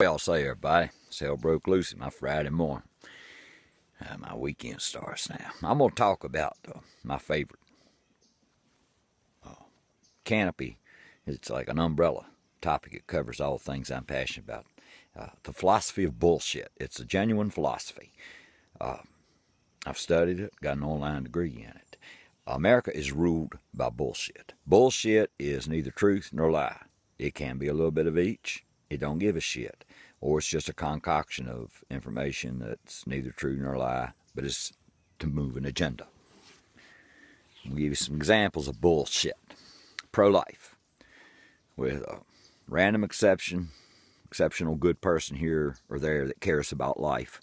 Y'all say, everybody, it's hell broke loose in my Friday morning. My weekend starts now. I'm going to talk about my favorite canopy. It's like an umbrella topic. It covers all things I'm passionate about. The philosophy of bullshit. It's a genuine philosophy. I've studied it, got an online degree in it. America is ruled by bullshit. Bullshit is neither truth nor lie. It can be a little bit of each. It don't give a shit. Or it's just a concoction of information that's neither true nor lie, but it's to move an agenda. I'll give you some examples of bullshit. Pro-life. With a random exceptional good person here or there that cares about life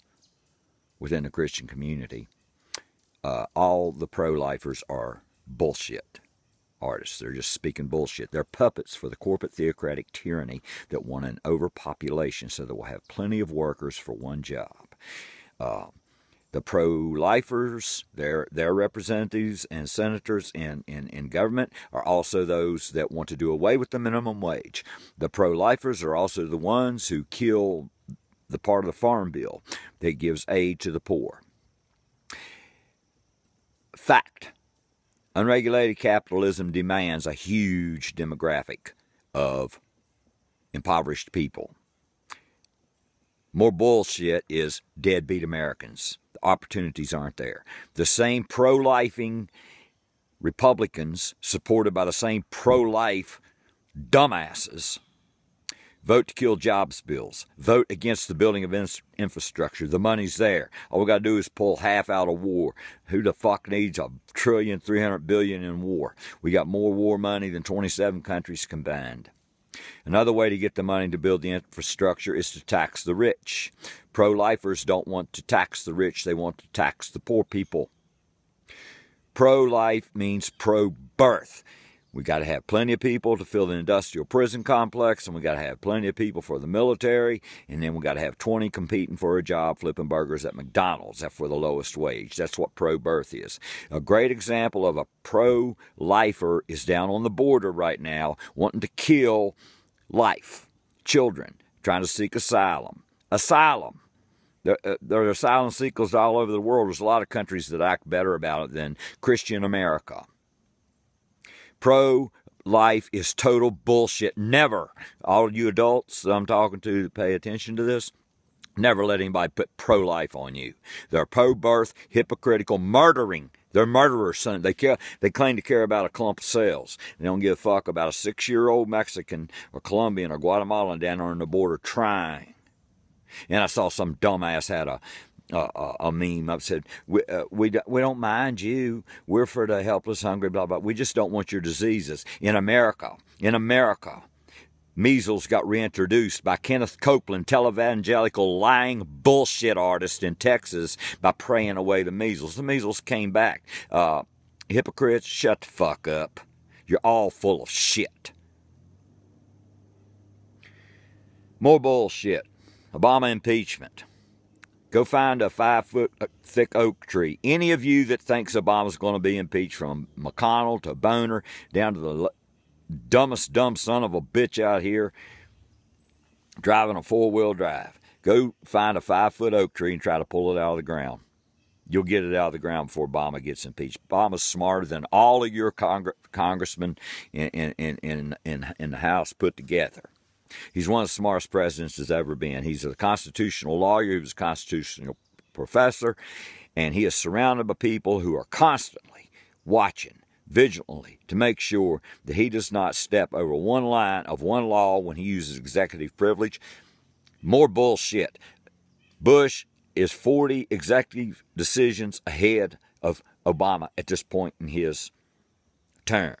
within the Christian community. All the pro-lifers are bullshit artists. They're just speaking bullshit. They're puppets for the corporate theocratic tyranny that want an overpopulation so that we'll have plenty of workers for one job. The pro-lifers, their representatives and senators in government are also those that want to do away with the minimum wage. The pro-lifers are also the ones who kill the part of the farm bill that gives aid to the poor. Fact. Unregulated capitalism demands a huge demographic of impoverished people. More bullshit is deadbeat Americans. The opportunities aren't there. The same pro-lifing Republicans, supported by the same pro-life dumbasses, vote to kill jobs bills. Vote against the building of infrastructure. The money's there. All we got to do is pull half out of war. Who the fuck needs $1.3 trillion in war? We got more war money than 27 countries combined. Another way to get the money to build the infrastructure is to tax the rich. Pro-lifers don't want to tax the rich. They want to tax the poor people. Pro-life means pro-birth. We got to have plenty of people to fill the industrial prison complex, and we got to have plenty of people for the military, and then we got to have 20 competing for a job flipping burgers at McDonald's. That's for the lowest wage. That's what pro-birth is. A great example of a pro-lifer is down on the border right now, wanting to kill life, children, trying to seek asylum. Asylum. There are asylum seekers all over the world. There's a lot of countries that act better about it than Christian America. Pro-life is total bullshit. Never, all of you adults that I'm talking to pay attention to this, never let anybody put pro-life on you. They're pro-birth, hypocritical, murdering. They're murderers, son. They claim to care about a clump of cells. They don't give a fuck about a 6-year-old Mexican or Colombian or Guatemalan down there on the border trying. And I saw some dumbass had a meme up said, we don't mind you. We're for the helpless, hungry, blah, blah. We just don't want your diseases. In America, measles got reintroduced by Kenneth Copeland, televangelical lying bullshit artist in Texas, by praying away the measles. The measles came back. Hypocrites, shut the fuck up. You're all full of shit. More bullshit. Obama impeachment. Go find a 5-foot thick oak tree. Any of you that thinks Obama's going to be impeached, from McConnell to Boehner down to the dumbest dumb son of a bitch out here driving a 4-wheel drive, go find a 5-foot oak tree and try to pull it out of the ground. You'll get it out of the ground before Obama gets impeached. Obama's smarter than all of your congressmen in the House put together. He's one of the smartest presidents there's ever been. He's a constitutional lawyer. He was a constitutional professor. And he is surrounded by people who are constantly watching vigilantly to make sure that he does not step over one line of one law when he uses executive privilege. More bullshit. Bush is 40 executive decisions ahead of Obama at this point in his term.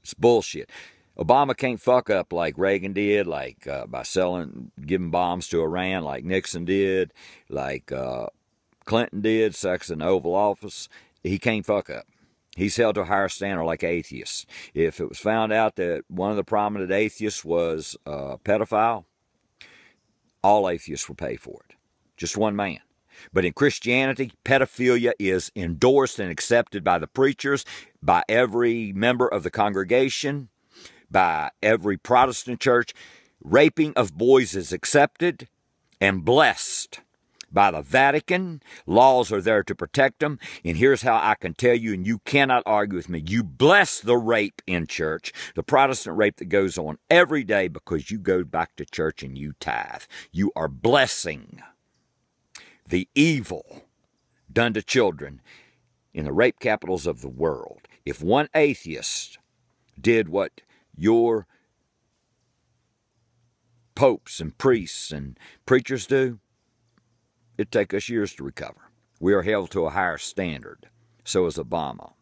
It's bullshit. Obama can't fuck up like Reagan did, like by giving bombs to Iran, like Nixon did, like Clinton did, sex in the Oval Office. He can't fuck up. He's held to a higher standard like atheists. If it was found out that one of the prominent atheists was a pedophile, all atheists will pay for it. Just one man. But in Christianity, pedophilia is endorsed and accepted by the preachers, by every member of the congregation, by every Protestant church. raping of boys is accepted and blessed by the Vatican. Laws are there to protect them. And here's how I can tell you, and you cannot argue with me. You bless the rape in church, the Protestant rape that goes on every day because you go back to church and you tithe. You are blessing the evil done to children in the rape capitals of the world. If one atheist did what your popes and priests and preachers do, it'd take us years to recover. We are held to a higher standard. So is Obama.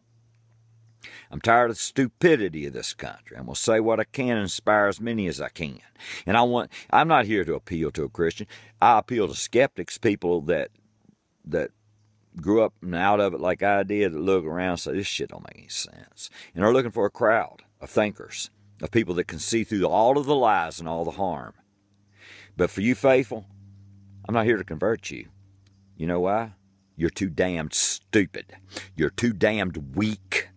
I'm tired of the stupidity of this country. I'm going to say what I can and inspire as many as I can. And I'm not here to appeal to a Christian. I appeal to skeptics, people that grew up and out of it like I did, that look around and say, this shit don't make any sense. And are looking for a crowd of thinkers, of people that can see through all of the lies and all the harm. But for you faithful, I'm not here to convert you. You know why? You're too damned stupid. You're too damned weak.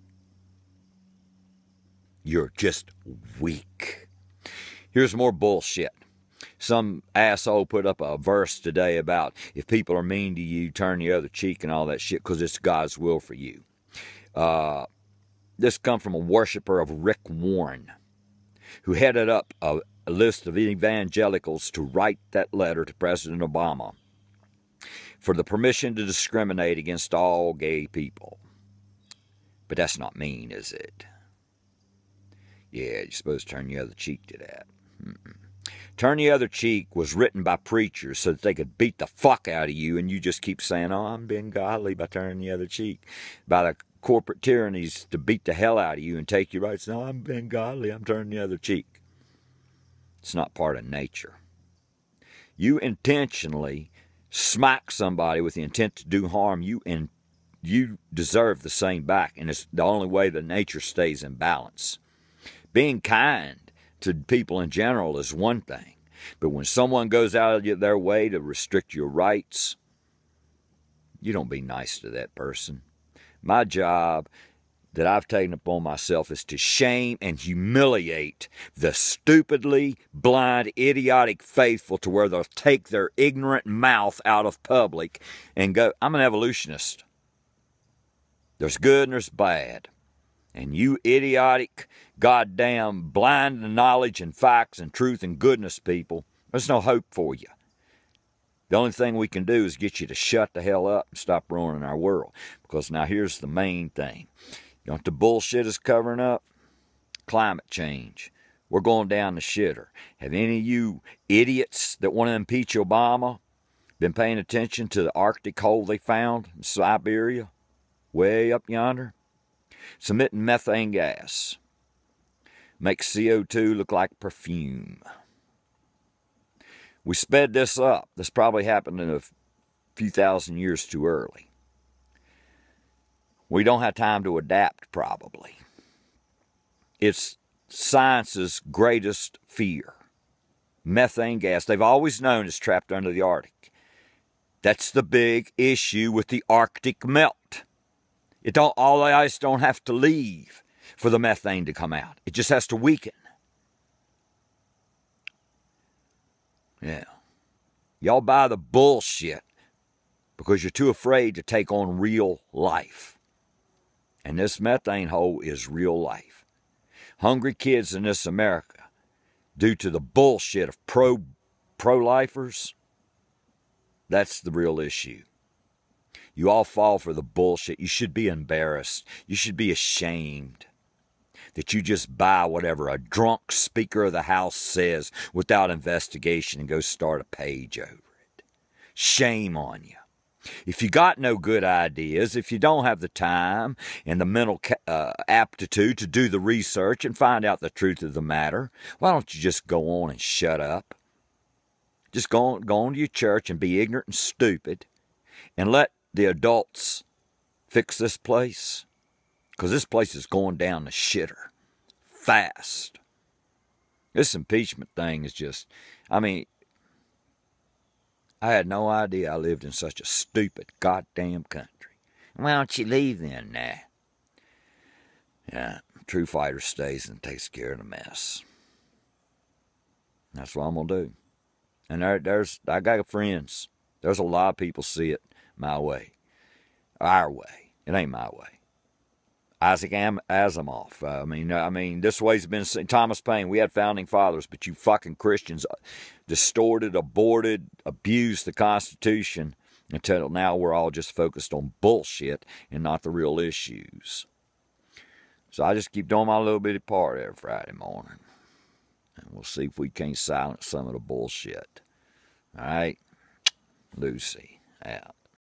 You're just weak. Here's more bullshit. Some asshole put up a verse today about if people are mean to you, turn the other cheek and all that shit because it's God's will for you. This come from a worshiper of Rick Warren, who headed up a list of evangelicals to write that letter to President Obama for the permission to discriminate against all gay people. But that's not mean, is it? Yeah, you're supposed to turn the other cheek to that. Turn the Other Cheek was written by preachers so that they could beat the fuck out of you, and you just keep saying, oh, I'm being godly by turning the other cheek. By the corporate tyrannies to beat the hell out of you and take your rights. No, I'm being godly, I'm turning the other cheek. It's not part of nature. You intentionally smack somebody with the intent to do harm, you deserve the same back, and it's the only way that nature stays in balance. Being kind to people in general is one thing, but when someone goes out of their way to restrict your rights, you don't be nice to that person. My job that I've taken upon myself is to shame and humiliate the stupidly blind, idiotic faithful to where they'll take their ignorant mouth out of public and go, I'm an evolutionist. There's good and there's bad. And you idiotic, goddamn, blind to knowledge and facts and truth and goodness people, there's no hope for you. The only thing we can do is get you to shut the hell up and stop ruining our world. Because now here's the main thing. You know what the bullshit is covering up? Climate change. We're going down the shitter. Have any of you idiots that want to impeach Obama been paying attention to the Arctic hole they found in Siberia? Way up yonder? It's emitting methane gas. Makes CO2 look like perfume. We sped this up. This probably happened in a few thousand years too early. We don't have time to adapt, probably. It's science's greatest fear. Methane gas. They've always known it's trapped under the Arctic. That's the big issue with the Arctic melt. All the ice don't have to leave for the methane to come out. It just has to weaken. Yeah. Y'all buy the bullshit because you're too afraid to take on real life. And this methane hole is real life. Hungry kids in this America, due to the bullshit of pro-lifers, that's the real issue. You all fall for the bullshit. You should be embarrassed. You should be ashamed that you just buy whatever a drunk Speaker of the House says without investigation and go start a page over it. Shame on you. If you got no good ideas, if you don't have the time and the mental aptitude to do the research and find out the truth of the matter, why don't you just go on and shut up? Just go on to your church and be ignorant and stupid and let the adults fix this place. Because this place is going down the shitter fast. This impeachment thing is just, I had no idea I lived in such a stupid goddamn country. Why don't you leave then? Nah. Yeah, true fighter stays and takes care of the mess. That's what I'm going to do. And I got friends. There's a lot of people see it my way. Our way. It ain't my way. Isaac Asimov. I mean, this way's been Thomas Paine. We had founding fathers, but you fucking Christians distorted, aborted, abused the Constitution until now we're all just focused on bullshit and not the real issues. So I just keep doing my little bitty part every Friday morning. And we'll see if we can't silence some of the bullshit. All right? Lucy, out.